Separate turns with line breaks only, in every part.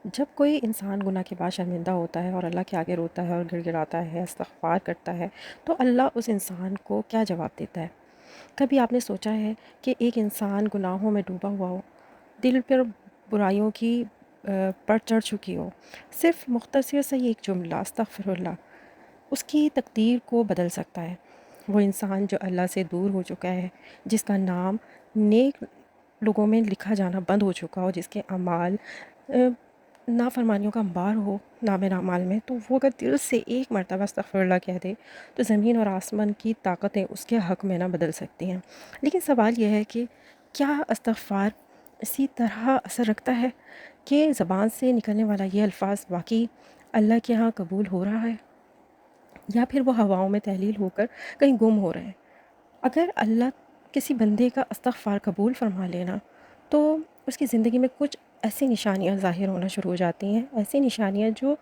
جب کوئی انسان گناہ کے بعد شرمندہ ہوتا ہے اور اللہ کے آگے روتا ہے اور گڑ گڑاتا ہے، استغفار کرتا ہے، تو اللہ اس انسان کو کیا جواب دیتا ہے؟ کبھی آپ نے سوچا ہے کہ ایک انسان گناہوں میں ڈوبا ہوا ہو، دل پر برائیوں کی پر چڑھ چکی ہو، صرف مختصر سے ایک جملہ استغفر اللہ اس کی تقدیر کو بدل سکتا ہے؟ وہ انسان جو اللہ سے دور ہو چکا ہے، جس کا نام نیک لوگوں میں لکھا جانا بند ہو چکا ہو، جس کے اعمال نافرمانیوں کا انبار ہو نام اعمال میں، تو وہ اگر دل سے ایک مرتبہ استغفر اللہ کہہ دے تو زمین اور آسمان کی طاقتیں اس کے حق میں نہ بدل سکتی ہیں۔ لیکن سوال یہ ہے کہ کیا استغفار اسی طرح اثر رکھتا ہے کہ زبان سے نکلنے والا یہ الفاظ واقعی اللہ کے ہاں قبول ہو رہا ہے، یا پھر وہ ہواؤں میں تحلیل ہو کر کہیں گم ہو رہے ہیں؟ اگر اللہ کسی بندے کا استغفار قبول فرما لینا تو اس کی زندگی میں کچھ ایسی نشانیاں ظاہر ہونا شروع ہو جاتی ہیں، ایسی نشانیاں جو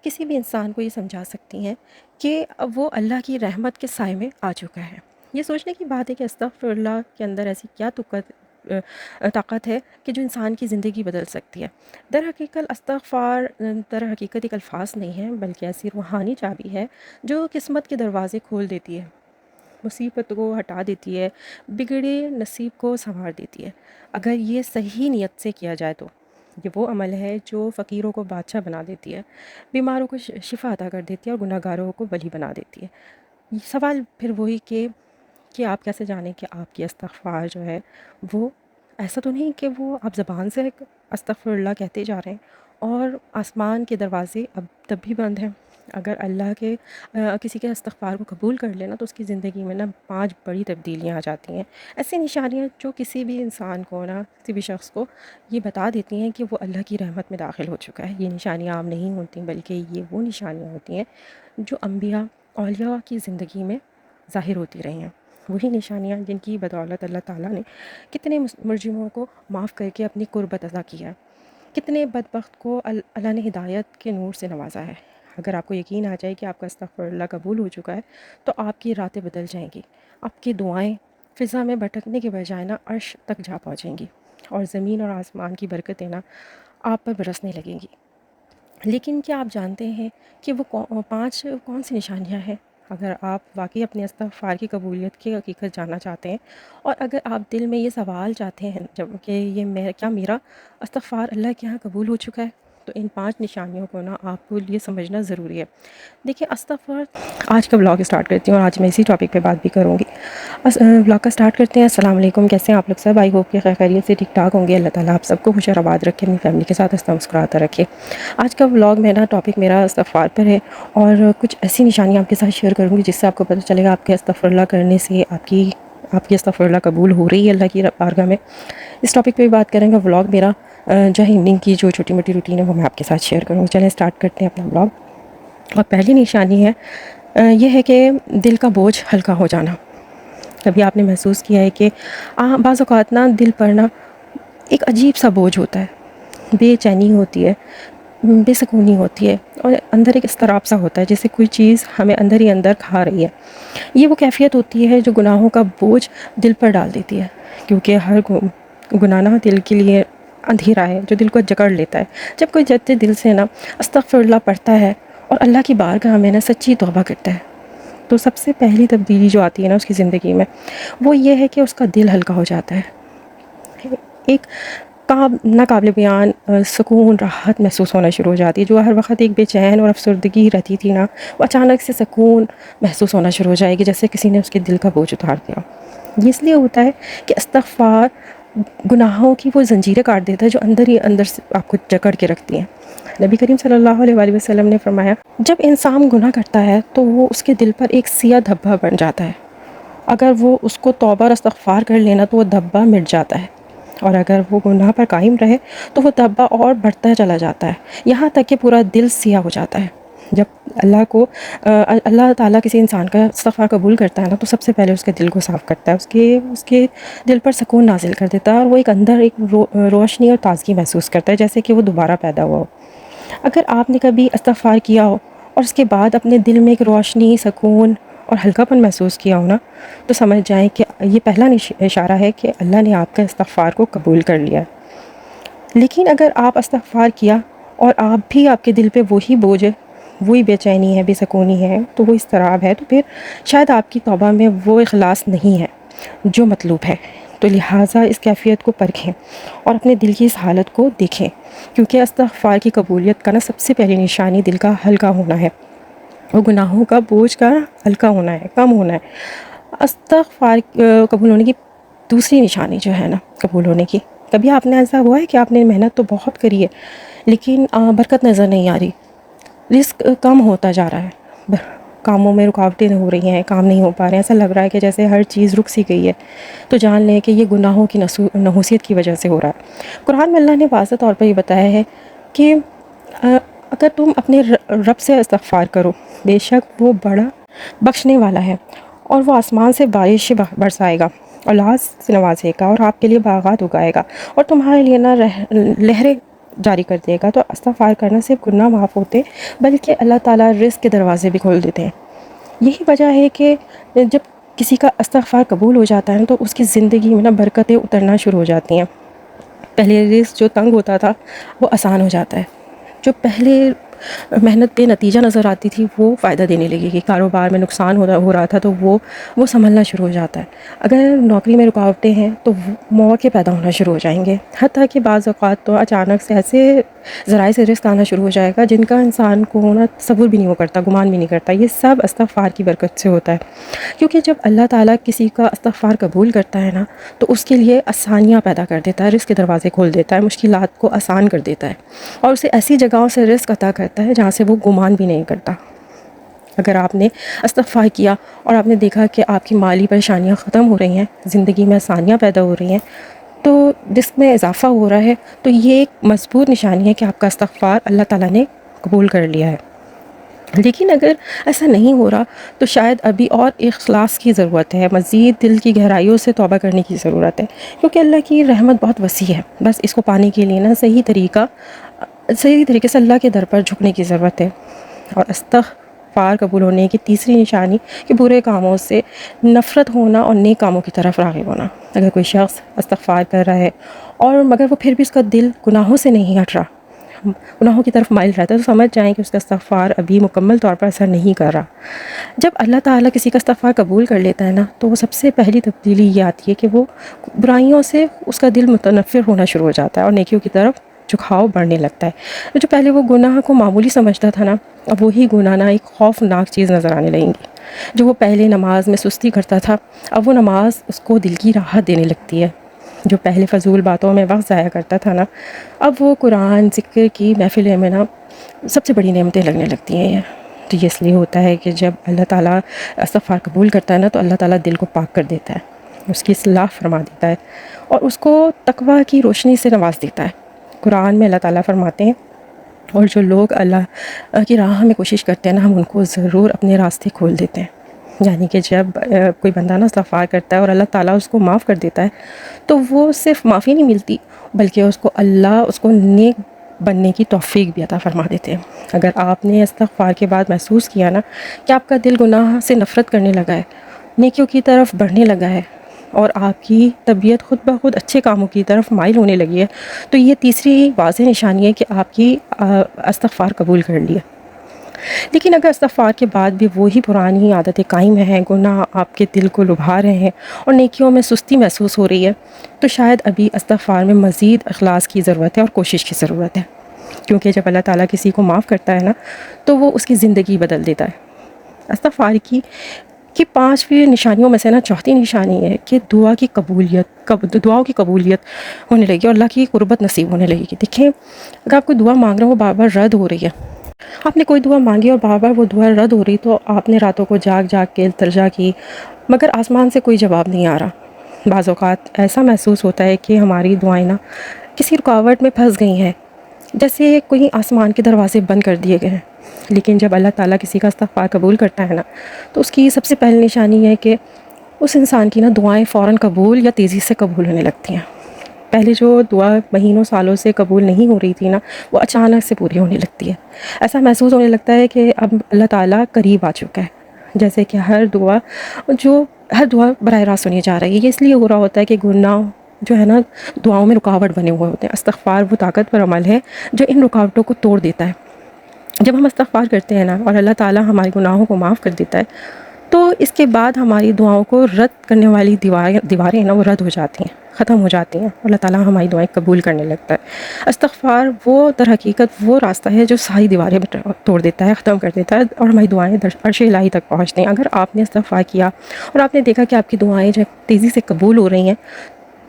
کسی بھی انسان کو یہ سمجھا سکتی ہیں کہ اب وہ اللہ کی رحمت کے سائے میں آ چکا ہے۔ یہ سوچنے کی بات ہے کہ استغفر اللہ کے اندر ایسی کیا طاقت ہے کہ جو انسان کی زندگی بدل سکتی ہے۔ در حقیقت استغفار در حقیقت ایک الفاظ نہیں ہے، بلکہ ایسی روحانی چابی ہے جو قسمت کے دروازے کھول دیتی ہے، مصیبت کو ہٹا دیتی ہے، بگڑے نصیب کو سنوار دیتی ہے۔ اگر یہ صحیح نیت سے کیا جائے تو یہ وہ عمل ہے جو فقیروں کو بادشاہ بنا دیتی ہے، بیماروں کو شفا عطا کر دیتی ہے اور گناہ گاروں کو ولی بنا دیتی ہے۔ سوال پھر وہی کہ آپ کیسے جانیں کہ آپ کی استغفار جو ہے وہ ایسا تو نہیں کہ وہ آپ زبان سے استغفر اللہ کہتے جا رہے ہیں اور آسمان کے دروازے اب تب بھی بند ہیں؟ اگر اللہ کے کسی کے استغفار کو قبول کر لینا تو اس کی زندگی میں 5 بڑی تبدیلیاں آ جاتی ہیں، ایسی نشانیاں جو کسی بھی انسان کو کسی بھی شخص کو یہ بتا دیتی ہیں کہ وہ اللہ کی رحمت میں داخل ہو چکا ہے۔ یہ نشانیاں عام نہیں ہوتی بلکہ یہ وہ نشانیاں ہوتی ہیں جو انبیاء اولیاء کی زندگی میں ظاہر ہوتی رہی ہیں، وہی نشانیاں جن کی بدولت اللہ تعالیٰ نے کتنے مجرموں کو معاف کر کے اپنی قربت عطا کیا ہے، کتنے بدبخت کو اللہ نے ہدایت کے نور سے نوازا ہے۔ اگر آپ کو یقین آ جائے کہ آپ کا استغفر اللہ قبول ہو چکا ہے تو آپ کی راتیں بدل جائیں گی، آپ کی دعائیں فضا میں بھٹکنے کے بجائے عرش تک جا پہنچیں گی اور زمین اور آسمان کی برکتیں آپ پر برسنے لگیں گی۔ لیکن کیا آپ جانتے ہیں کہ وہ 5 کون سی نشانیاں ہیں؟ اگر آپ واقعی اپنے استغفار کی قبولیت کی حقیقت جاننا چاہتے ہیں، اور اگر آپ دل میں یہ سوال چاہتے ہیں جب کہ کیا میرا استغفار اللہ کے یہاں قبول ہو چکا ہے، تو ان 5 نشانیوں کو آپ کو یہ سمجھنا ضروری ہے۔ دیکھیں، استغفار آج کا بلاگ اسٹارٹ کرتی ہوں اور آج میں اسی ٹاپک پہ بات بھی کروں گی۔ بلاگ کا اسٹارٹ کرتے ہیں۔ السلام علیکم، کیسے ہیں آپ لوگ سب؟ آئی ہوپ کہ خیر خیریت سے ٹھیک ٹھاک ہوں گے۔ اللہ تعالیٰ آپ سب کو خوش اور آباد رکھے، اپنی فیملی کے ساتھ ہنستا مسکراتا رکھے۔ آج کا بلاگ میں ٹاپک میرا استغفار پر ہے اور کچھ ایسی نشانیاں آپ کے ساتھ شیئر کروں گی جس سے آپ کو پتہ چلے گا آپ کے استغفر اللہ کرنے سے آپ کی استغفر اللہ قبول ہو رہی ہے اللہ کی بارگاہ میں۔ اس ٹاپک پہ بھی بات کریں گا۔ بلاگ میرا جو ایوننگ کی جو چھوٹی موٹی روٹین ہے وہ میں آپ کے ساتھ شیئر کروں گی۔ چلیں اسٹارٹ کرتے ہیں اپنا بلاگ۔ اور پہلی نشانی ہے یہ ہے کہ دل کا بوجھ ہلکا ہو جانا۔ کبھی آپ نے محسوس کیا ہے کہ بعض اوقات دل پر ایک عجیب سا بوجھ ہوتا ہے، بے چینی ہوتی ہے، بے سکونی ہوتی ہے اور اندر ایک اضطراب سا ہوتا ہے جیسے کوئی چیز ہمیں اندر ہی اندر کھا رہی ہے۔ یہ وہ کیفیت ہوتی ہے جو گناہوں کا بوجھ دل پر ڈال دیتی ہے، کیونکہ ہر گناہ دل کے لیے اندھیرا ہے جو دل کو جکڑ لیتا ہے۔ جب کوئی جد دل سے استغفر اللہ پڑھتا ہے اور اللہ کی بارگاہ میں سچی توبہ کرتا ہے تو سب سے پہلی تبدیلی جو آتی ہے اس کی زندگی میں وہ یہ ہے کہ اس کا دل ہلکا ہو جاتا ہے، ایک ناقابل بیان سکون، راحت محسوس ہونا شروع ہو جاتی ہے۔ جو ہر وقت ایک بے چین اور افسردگی رہتی تھی وہ اچانک سے سکون محسوس ہونا شروع ہو جائے گی، جیسے کسی نے اس کے دل کا بوجھ اتار دیا۔ یہ اس لیے ہوتا ہے کہ استغفار گناہوں کی وہ زنجیریں کاٹ دیتا ہے جو اندر ہی اندر سے آپ کو جکڑ کے رکھتی ہیں۔ نبی کریم صلی اللہ علیہ وآلہ وسلم نے فرمایا، جب انسان گناہ کرتا ہے تو وہ اس کے دل پر ایک سیاہ دھبا بن جاتا ہے، اگر وہ اس کو توبہ اور استغفار کر لینا تو وہ دھبا مٹ جاتا ہے، اور اگر وہ گناہ پر قائم رہے تو وہ دھبا اور بڑھتا چلا جاتا ہے، یہاں تک کہ پورا دل سیاہ ہو جاتا ہے۔ جب اللہ تعالیٰ کسی انسان کا استغفار قبول کرتا ہے تو سب سے پہلے اس کے دل کو صاف کرتا ہے، اس کے دل پر سکون نازل کر دیتا ہے اور وہ ایک اندر ایک روشنی اور تازگی محسوس کرتا ہے، جیسے کہ وہ دوبارہ پیدا ہوا ہو۔ اگر آپ نے کبھی استغفار کیا ہو اور اس کے بعد اپنے دل میں ایک روشنی، سکون اور ہلکا پن محسوس کیا ہو تو سمجھ جائیں کہ یہ پہلا اشارہ ہے کہ اللہ نے آپ کا استغفار کو قبول کر لیا۔ لیکن اگر آپ استغفار کیا اور آپ بھی آپ کے دل پہ وہی بوجھ ہے، وہی بے چینی ہے، بے سکونی ہے، تو وہ اضطراب ہے، تو پھر شاید آپ کی توبہ میں وہ اخلاص نہیں ہے جو مطلوب ہے۔ تو لہٰذا اس کیفیت کو پرکھیں اور اپنے دل کی اس حالت کو دیکھیں، کیونکہ استغفار کی قبولیت کا سب سے پہلی نشانی دل کا ہلکا ہونا ہے، اور گناہوں کا بوجھ کا ہلکا ہونا ہے، کم ہونا ہے۔ استغفار قبول ہونے کی دوسری نشانی جو ہے قبول ہونے کی، کبھی آپ نے ایسا ہوا ہے کہ آپ نے محنت تو بہت کری ہے لیکن برکت نظر نہیں آ رہی، رزق کم ہوتا جا رہا ہے، کاموں میں رکاوٹیں ہو رہی ہیں، کام نہیں ہو پا رہے ہیں، ایسا لگ رہا ہے کہ جیسے ہر چیز رک سی گئی ہے، تو جان لیں کہ یہ گناہوں کی نحوست کی وجہ سے ہو رہا ہے۔ قرآن میں اللہ نے واضح طور پر یہ بتایا ہے کہ اگر تم اپنے رب سے استغفار کرو، بے شک وہ بڑا بخشنے والا ہے، اور وہ آسمان سے بارش برسائے گا، اولاد سے نوازے گا، اور آپ کے لیے باغات اگائے گا، اور تمہارے لیے لہریں جاری کر دے گا۔ تو استغفار کرنا صرف گناہ معاف ہوتے بلکہ اللہ تعالیٰ رزق کے دروازے بھی کھول دیتے ہیں۔ یہی وجہ ہے کہ جب کسی کا استغفار قبول ہو جاتا ہے تو اس کی زندگی میں برکتیں اترنا شروع ہو جاتی ہیں۔ پہلے رزق جو تنگ ہوتا تھا وہ آسان ہو جاتا ہے، جو پہلے محنت پہ نتیجہ نظر آتی تھی وہ فائدہ دینے لگے گی، کاروبار میں نقصان ہو رہا تھا تو وہ سنبھلنا شروع ہو جاتا ہے، اگر نوکری میں رکاوٹیں ہیں تو مواقع پیدا ہونا شروع ہو جائیں گے، حتیٰ کہ بعض اوقات تو اچانک سے ایسے ذرائع سے رزق آنا شروع ہو جائے گا جن کا انسان کو تصور بھی نہیں ہو کرتا، گمان بھی نہیں کرتا۔ یہ سب استغفار کی برکت سے ہوتا ہے، کیونکہ جب اللہ تعالیٰ کسی کا استغفار قبول کرتا ہے تو اس کے لیے آسانیاں پیدا کر دیتا ہے، رزق کے دروازے کھول دیتا ہے، مشکلات کو آسان کر دیتا ہے، اور اسے ایسی جگہوں سے رزق عطا کرتا ہے جہاں سے وہ گمان بھی نہیں کرتا۔ اگر آپ نے استغفار کیا اور آپ نے دیکھا کہ آپ کی مالی پریشانیاں ختم ہو رہی ہیں، زندگی میں آسانیاں پیدا ہو رہی ہیں، تو رزق میں اضافہ ہو رہا ہے، تو یہ ایک مضبوط نشانی ہے کہ آپ کا استغفار اللہ تعالیٰ نے قبول کر لیا ہے۔ لیکن اگر ایسا نہیں ہو رہا تو شاید ابھی اور اخلاص کی ضرورت ہے، مزید دل کی گہرائیوں سے توبہ کرنے کی ضرورت ہے، کیونکہ اللہ کی رحمت بہت وسیع ہے، بس اس کو پانے کے لیے صحیح طریقے سے اللہ کے در پر جھکنے کی ضرورت ہے۔ اور استغفار قبول ہونے کی تیسری نشانی کہ برے کاموں سے نفرت ہونا اور نیک کاموں کی طرف راغب ہونا۔ اگر کوئی شخص استغفار کر رہا ہے اور مگر وہ پھر بھی اس کا دل گناہوں سے نہیں ہٹ رہا، گناہوں کی طرف مائل رہتا ہے، تو سمجھ جائیں کہ اس کا استغفار ابھی مکمل طور پر اثر نہیں کر رہا۔ جب اللہ تعالیٰ کسی کا استغفار قبول کر لیتا ہے تو وہ سب سے پہلی تبدیلی یہ آتی ہے کہ وہ برائیوں سے اس کا دل متنفر ہونا شروع ہو جاتا ہے اور نیکیوں کی طرف جھکاؤ بڑھنے لگتا ہے۔ جو پہلے وہ گناہ کو معمولی سمجھتا تھا اب وہی گناہ ایک خوفناک چیز نظر آنے لگیں گی۔ جو وہ پہلے نماز میں سستی کرتا تھا اب وہ نماز اس کو دل کی راحت دینے لگتی ہے۔ جو پہلے فضول باتوں میں وقت ضائع کرتا تھا اب وہ قرآن ذکر کی محفلیں میں سب سے بڑی نعمتیں لگنے لگتی ہیں۔ تو یہ اس لیے ہوتا ہے کہ جب اللہ تعالیٰ استغفار قبول کرتا ہے تو اللہ تعالیٰ دل کو پاک کر دیتا ہے، اس کی اصلاح فرما دیتا ہے، اور اس کو تقویٰ کی روشنی سے نواز دیتا ہے۔ قرآن میں اللہ تعالیٰ فرماتے ہیں، اور جو لوگ اللہ کی راہ میں کوشش کرتے ہیں ہم ان کو ضرور اپنے راستے کھول دیتے ہیں۔ یعنی کہ جب کوئی بندہ استغفار کرتا ہے اور اللہ تعالیٰ اس کو معاف کر دیتا ہے تو وہ صرف معافی نہیں ملتی بلکہ اللہ اس کو نیک بننے کی توفیق بھی عطا فرما دیتے ہیں۔ اگر آپ نے استغفار کے بعد محسوس کیا کہ آپ کا دل گناہ سے نفرت کرنے لگا ہے، نیکیوں کی طرف بڑھنے لگا ہے، اور آپ کی طبیعت خود بخود اچھے کاموں کی طرف مائل ہونے لگی ہے، تو یہ تیسری واضح نشانی ہے کہ آپ کی استغفار قبول کر لی ہے۔ لیکن اگر استغفار کے بعد بھی وہی پرانی عادتیں قائم ہیں، گناہ آپ کے دل کو لبھا رہے ہیں اور نیکیوں میں سستی محسوس ہو رہی ہے، تو شاید ابھی استغفار میں مزید اخلاص کی ضرورت ہے اور کوشش کی ضرورت ہے، کیونکہ جب اللہ تعالیٰ کسی کو معاف کرتا ہے تو وہ اس کی زندگی بدل دیتا ہے۔ استغفار کی 5 نشانیوں میں سے چوتھی نشانی ہے کہ دعاؤں کی قبولیت ہونے لگی اور اللہ کی قربت نصیب ہونے لگے گی۔ دیکھیں، اگر آپ کوئی دعا مانگ رہے ہو بار بار رد ہو رہی ہے، آپ نے کوئی دعا مانگی اور بار بار وہ دعا رد ہو رہی، تو آپ نے راتوں کو جاگ کے التجا کی مگر آسمان سے کوئی جواب نہیں آ رہا۔ بعض اوقات ایسا محسوس ہوتا ہے کہ ہماری دعائیں کسی رکاوٹ میں پھنس گئی ہیں، جیسے کوئی آسمان کے دروازے بند کر دیے گئے ہیں۔ لیکن جب اللہ تعالیٰ کسی کا استغفار قبول کرتا ہے تو اس کی سب سے پہلی نشانی ہے کہ اس انسان کی دعائیں فوراً قبول یا تیزی سے قبول ہونے لگتی ہیں۔ پہلے جو دعا مہینوں سالوں سے قبول نہیں ہو رہی تھی وہ اچانک سے پوری ہونے لگتی ہے۔ ایسا محسوس ہونے لگتا ہے کہ اب اللہ تعالیٰ قریب آ چکا ہے، جیسے کہ ہر دعا براہ راست سنی جا رہی ہے۔ یہ اس لیے ہو رہا ہوتا ہے کہ گناہ جو ہے نا دعاؤں میں رکاوٹ بنے ہوئے ہوتے ہیں۔ استغفار وہ طاقتور عمل ہے جو ان رکاوٹوں کو توڑ دیتا ہے۔ جب ہم استغفار کرتے ہیں نا اور اللہ تعالیٰ ہمارے گناہوں کو معاف کر دیتا ہے، تو اس کے بعد ہماری دعاؤں کو رد کرنے والی دیواریں نا وہ رد ہو جاتی ہیں، ختم ہو جاتی ہیں۔ اللہ تعالیٰ ہماری دعائیں قبول کرنے لگتا ہے۔ استغفار وہ در حقیقت وہ راستہ ہے جو ساری دیواریں توڑ دیتا ہے، ختم کر دیتا ہے، اور ہماری دعائیں عرش الہی تک پہنچتی ہیں۔ اگر آپ نے استغفار کیا اور آپ نے دیکھا کہ آپ کی دعائیں جو تیزی سے قبول ہو رہی ہیں،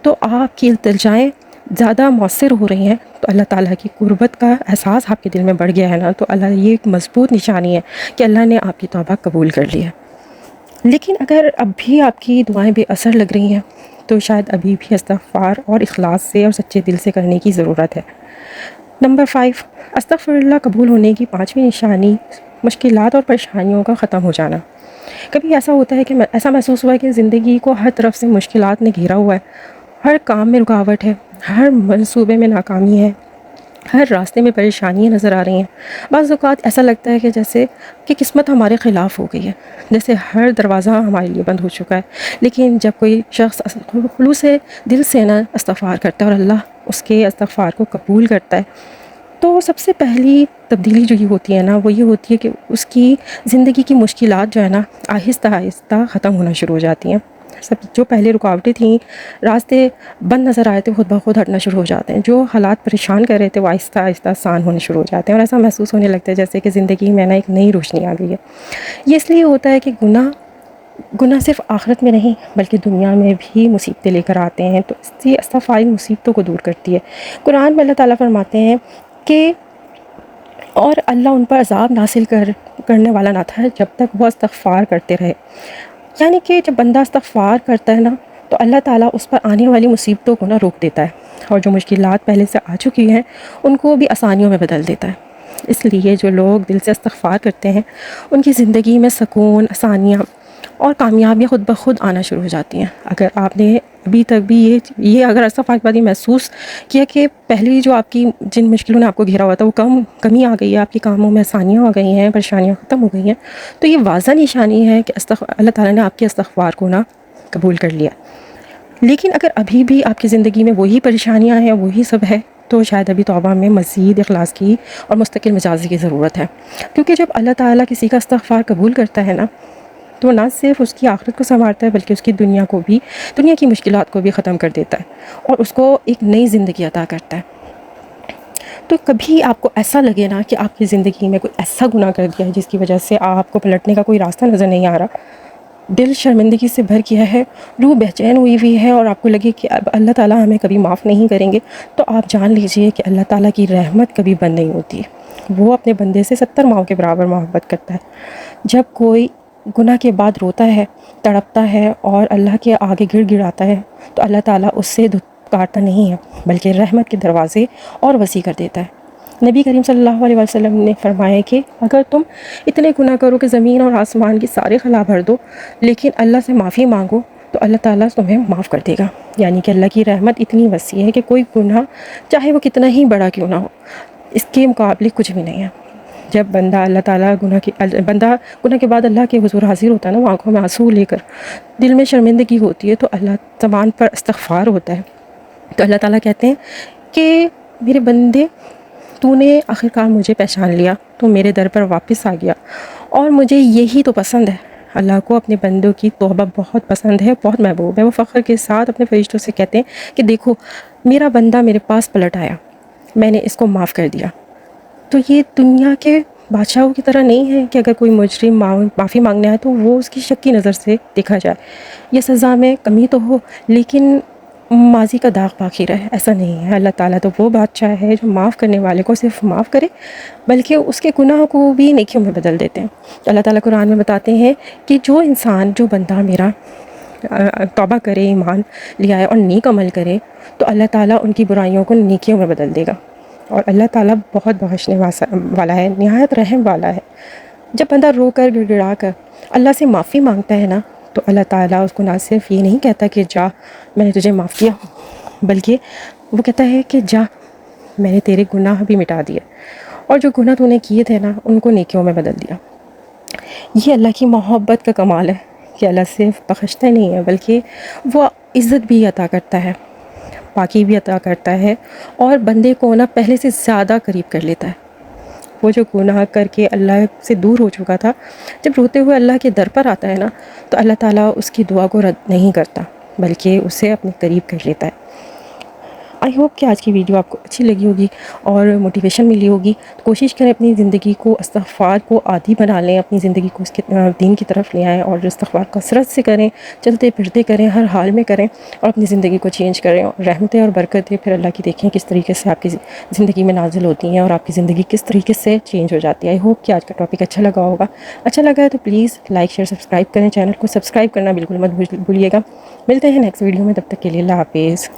تو آپ کی التجائیں زیادہ مؤثر ہو رہی ہیں، تو اللہ تعالیٰ کی قربت کا احساس آپ کے دل میں بڑھ گیا ہے نا، تو اللہ یہ ایک مضبوط نشانی ہے کہ اللہ نے آپ کی توبہ قبول کر لی ہے۔ لیکن اگر اب بھی آپ کی دعائیں بے اثر لگ رہی ہیں، تو شاید ابھی بھی استغفار اور اخلاص سے اور سچے دل سے کرنے کی ضرورت ہے۔ نمبر 5، استغفر اللہ قبول ہونے کی 5ویں نشانی مشکلات اور پریشانیوں کا ختم ہو جانا۔ کبھی ایسا ہوتا ہے کہ ایسا محسوس ہوا ہے کہ زندگی کو ہر طرف سے مشکلات نے گھیرا ہوا ہے، ہر کام میں رکاوٹ ہے، ہر منصوبے میں ناکامی ہے، ہر راستے میں پریشانیاں نظر آ رہی ہیں۔ بعض اوقات ایسا لگتا ہے کہ جیسے کہ قسمت ہمارے خلاف ہو گئی ہے، جیسے ہر دروازہ ہمارے لیے بند ہو چکا ہے۔ لیکن جب کوئی شخص خلوص دل سے نا استغفار کرتا ہے اور اللہ اس کے استغفار کو قبول کرتا ہے، تو سب سے پہلی تبدیلی جو یہ ہوتی ہے نا، وہ یہ ہوتی ہے کہ اس کی زندگی کی مشکلات جو ہے نا آہستہ آہستہ ختم ہونا شروع ہو جاتی ہیں۔ سب جو پہلے رکاوٹیں تھیں، راستے بند نظر آئے تھے، خود بخود ہٹنا شروع ہو جاتے ہیں۔ جو حالات پریشان کر رہے تھے وہ آہستہ آہستہ آسان ہونے شروع ہو جاتے ہیں، اور ایسا محسوس ہونے لگتا ہے جیسے کہ زندگی میں نا ایک نئی روشنی آ گئی ہے۔ یہ اس لیے ہوتا ہے کہ گناہ صرف آخرت میں نہیں بلکہ دنیا میں بھی مصیبتیں لے کر آتے ہیں، تو اس لیے استغفار مصیبتوں کو دور کرتی ہے۔ قرآن میں اللہ تعالیٰ فرماتے ہیں کہ اور اللہ ان پر عذاب نازل کرنے والا نہ تھا جب تک وہ استغفار کرتے رہے۔ یعنی کہ جب بندہ استغفار کرتا ہے نا، تو اللہ تعالیٰ اس پر آنے والی مصیبتوں کو نا روک دیتا ہے، اور جو مشکلات پہلے سے آ چکی ہیں ان کو بھی آسانیوں میں بدل دیتا ہے۔ اس لیے جو لوگ دل سے استغفار کرتے ہیں، ان کی زندگی میں سکون، آسانیاں اور کامیابیاں خود بخود آنا شروع ہو جاتی ہیں۔ اگر آپ نے ابھی تک بھی یہ اگر استغفار کے بعد یہ محسوس کیا کہ پہلی جو آپ کی جن مشکلوں نے آپ کو گھیرا ہوا تھا وہ کمی آ گئی ہے، آپ کے کاموں میں آسانیاں آ گئی ہیں، پریشانیاں ختم ہو گئی ہیں، تو یہ واضح نشانی ہے کہ اللہ تعالیٰ نے آپ کے استغفار کو نا قبول کر لیا۔ لیکن اگر ابھی بھی آپ کی زندگی میں وہی پریشانیاں ہیں، وہی سب ہے، تو شاید ابھی توبہ میں مزید اخلاص کی اور مستقل مزاجی کی ضرورت ہے۔ کیونکہ جب اللہ تعالیٰ کسی کا استغفار قبول کرتا ہے نا، تو نہ صرف اس کی آخرت کو سنوارتا ہے بلکہ اس کی دنیا کی مشکلات کو بھی ختم کر دیتا ہے، اور اس کو ایک نئی زندگی عطا کرتا ہے۔ تو کبھی آپ کو ایسا لگے نا کہ آپ کی زندگی میں کوئی ایسا گناہ کر دیا ہے جس کی وجہ سے آپ کو پلٹنے کا کوئی راستہ نظر نہیں آ رہا، دل شرمندگی سے بھر گیا ہے، روح بے چین ہوئی ہے، اور آپ کو لگے کہ اب اللہ تعالیٰ ہمیں کبھی معاف نہیں کریں گے، تو آپ جان لیجئے کہ اللہ تعالیٰ کی رحمت کبھی بند نہیں ہوتی ہے۔ وہ اپنے بندے سے 70 ماؤں کے برابر محبت کرتا ہے۔ جب کوئی گناہ کے بعد روتا ہے، تڑپتا ہے اور اللہ کے آگے گڑ گڑاتا ہے، تو اللہ تعالیٰ اس سے دھتکارتا نہیں ہے بلکہ رحمت کے دروازے اور وسیع کر دیتا ہے۔ نبی کریم صلی اللہ علیہ وسلم نے فرمایا کہ اگر تم اتنے گناہ کرو کہ زمین اور آسمان کی سارے خلا بھر دو، لیکن اللہ سے معافی مانگو، تو اللہ تعالیٰ تمہیں معاف کر دے گا۔ یعنی کہ اللہ کی رحمت اتنی وسیع ہے کہ کوئی گناہ چاہے وہ کتنا ہی بڑا کیوں نہ ہو، اس کے مقابلے کچھ بھی نہیں ہے۔ جب بندہ گناہ کے بعد اللہ کے حضور حاضر ہوتا ہے نا، وہ آنکھوں میں آنسو لے کر، دل میں شرمندگی ہوتی ہے، تو اللہ زبان پر استغفار ہوتا ہے، تو اللہ تعالیٰ کہتے ہیں کہ میرے بندے، تو نے آخرکار مجھے پہچان لیا، تو میرے در پر واپس آ گیا، اور مجھے یہی تو پسند ہے۔ اللہ کو اپنے بندوں کی توبہ بہت پسند ہے، بہت محبوب ہے۔ وہ فخر کے ساتھ اپنے فرشتوں سے کہتے ہیں کہ دیکھو میرا بندہ میرے پاس پلٹ آیا، میں نے اس کو معاف کر دیا۔ تو یہ دنیا کے بادشاہوں کی طرح نہیں ہے کہ اگر کوئی مجرم معافی مانگنے آئے تو وہ اس کی شک کی نظر سے دیکھا جائے، یہ سزا میں کمی تو ہو لیکن ماضی کا داغ باقی رہے، ایسا نہیں ہے۔ اللہ تعالیٰ تو وہ بادشاہ ہے جو معاف کرنے والے کو صرف معاف کرے بلکہ اس کے گناہ کو بھی نیکیوں میں بدل دیتے ہیں۔ اللہ تعالیٰ قرآن میں بتاتے ہیں کہ جو بندہ میرا توبہ کرے، ایمان لے آئے اور نیک عمل کرے، تو اللہ تعالیٰ ان کی برائیوں کو نیکیوں میں بدل دے گا، اور اللہ تعالیٰ بہت بخشنے والا ہے، نہایت رحم والا ہے۔ جب بندہ رو کر گڑ گڑا کر اللہ سے معافی مانگتا ہے نا، تو اللہ تعالیٰ اس کو نہ صرف یہ نہیں کہتا کہ جا میں نے تجھے معاف کیا، بلکہ وہ کہتا ہے کہ جا میں نے تیرے گناہ بھی مٹا دیے، اور جو گناہ تو نے کیے تھے نا ان کو نیکیوں میں بدل دیا۔ یہ اللہ کی محبت کا کمال ہے کہ اللہ صرف بخشتا نہیں ہے بلکہ وہ عزت بھی عطا کرتا ہے۔ پاکی بھی عطا کرتا ہے اور بندے کو نا پہلے سے زیادہ قریب کر لیتا ہے۔ وہ جو گناہ کر کے اللہ سے دور ہو چکا تھا، جب روتے ہوئے اللہ کے در پر آتا ہے نا، تو اللہ تعالیٰ اس کی دعا کو رد نہیں کرتا بلکہ اسے اپنے قریب کر لیتا ہے۔ آئی ہوپ کہ آج کی ویڈیو آپ کو اچھی لگی ہوگی اور موٹیویشن ملی ہوگی۔ تو کوشش کریں اپنی زندگی کو استغفار کو عادی بنا لیں، اپنی زندگی کو اس کے دین کی طرف لے آئیں اور استغفار کثرت سے کریں، چلتے پھرتے کریں، ہر حال میں کریں اور اپنی زندگی کو چینج کریں، اور رحمتیں اور برکتیں پھر اللہ کی دیکھیں کس طریقے سے آپ کی زندگی میں نازل ہوتی ہیں اور آپ کی زندگی کس طریقے سے چینج ہو جاتی ہے۔ آئی ہوپ کہ آج کا ٹاپک اچھا لگا ہوگا۔ اچھا لگا ہے تو پلیز لائک شیئر سبسکرائب کریں، چینل کو سبسکرائب کرنا بالکل مت بھولیے گا۔ ملتے ہیں نیکسٹ ویڈیو میں، تب تک کے لیے اللہ حافظ۔